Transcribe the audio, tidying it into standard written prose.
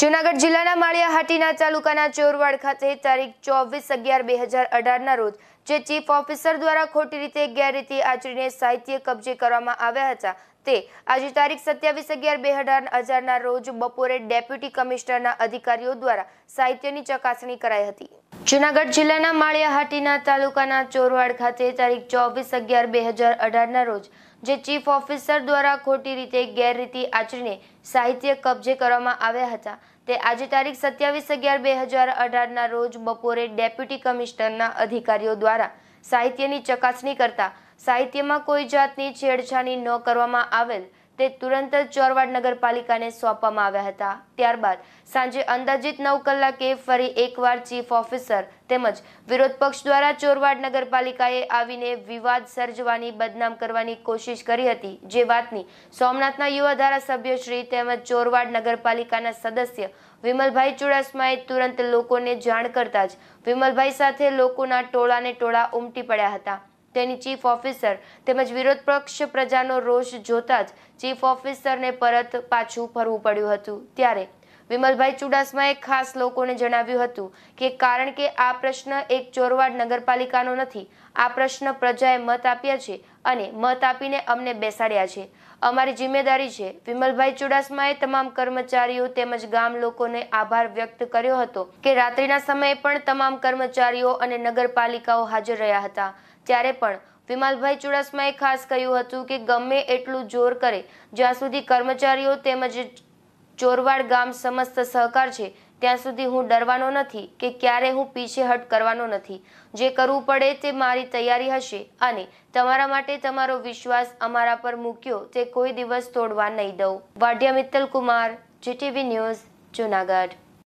જૂનાગઢ જિલ્લાના માળિયાહાટીના તાલુકાના ચોરવાડ ખાતે તારીખ 24/11/2018 રોજ જે ચીફ ઓફિસર દ્વારા ખોટી રીતે ગેરરીતિ આચરીને સાહિત્ય કબજે કરવામાં આવ્યા હતા તે આજે તારીખ 27/11/2018 રોજ બપોરે ડેપ્યુટી કમિશનરના અધિકારીઓ દ્વારા સાહિત્યની ચકાસણી કરાઈ હતી। જૂનાગઢ જિલ્લાના માળિયાહાટીના તાલુકાના ચોરવાડ ખાતે તારીખ 24/11/2018 રોજ જે ચીફ ઓફિસર દ્વારા ખોટી રીતે ગેરરીતિ આચરીને સાહિત્ય કબજે કરવામાં આવ્યા હતા તે આજે તારીખ 27/11/2018 રોજ બપોરે ડેપ્યુટી કમિશનરના અધિકારીઓ દ્વારા સાહિત્યની ચકાસણી કરતા સાહિત્યમાં કોઈ જાતની છેડછાડ ન કરવામાં આવેલ તે તુરંત જ ચોરવાડ નગરપાલિકાને સોંપવામાં આવ્યા હતા। ત્યારબાદ સાંજે અંદાજિત 9 કલાકે ફરી એકવાર ચીફ ઓફિસર તેમજ વિરોધ પક્ષ દ્વારા ચોરવાડ નગરપાલિકાએ આવીને વિવાદ સર્જવાની બદનામ કરવાની કોશિશ કરી હતી, જે વાતની સોમનાથના યુવા ધારાસભ્ય શ્રી તેમજ ચોરવાડ નગરપાલિકાના સદસ્ય વિમલભાઈ ચુડાસમાએ તુરંત લોકોને જાણ કરતા જ વિમલભાઈ સાથે લોકોના ટોળાને ટોળા ઉમટી પડ્યા હતા। તેની ચીફ ઓફિસર તેમજ વિરોધ પક્ષ પ્રજાનો રોષ જોતા જ ચીફ ઓફિસરને પરત પાછું ફરવું પડ્યું હતું। ત્યારે વિમલભાઈ ચુડાસમાએ ખાસ લોકોને જણાવ્યું હતું કે કારણ કે આ પ્રશ્ન એક ચોરવાડ નગરપાલિકાનો નથી, આ પ્રશ્ન પ્રજાએ મત આપ્યા છે અને મત આપીને અમને બેસાડ્યા છે, અમારી જિમ્મેદારી છે। વિમલભાઈ ચુડાસમાએ તમામ કર્મચારીઓ તેમજ ગામ લોકોને આભાર વ્યક્ત કર્યો હતો કે રાત્રિના સમયે પણ તમામ કર્મચારીઓ અને નગરપાલિકાઓ હાજર રહ્યા હતા। ત્યારે પણ વિમલભાઈ ચુડાસમાએ ખાસ કહ્યું હતું કે ગમે એટલું જોર કરે, જ્યાં સુધી કર્મચારીઓ તેમજ ચોરવાડ ગામ સમસ્ત સહકાર છે ત્યાં સુધી હું ડરવાનો નથી કે ક્યારે હું પીછેહટ કરવાનો નથી। જે કરવું પડે તે મારી તૈયારી હશે અને તમારા માટે તમારો વિશ્વાસ અમારા પર મૂક્યો તે કોઈ દિવસ તોડવા નહીં દઉં। Vadhiya Mittal Kumar, GTV news, Junagadh.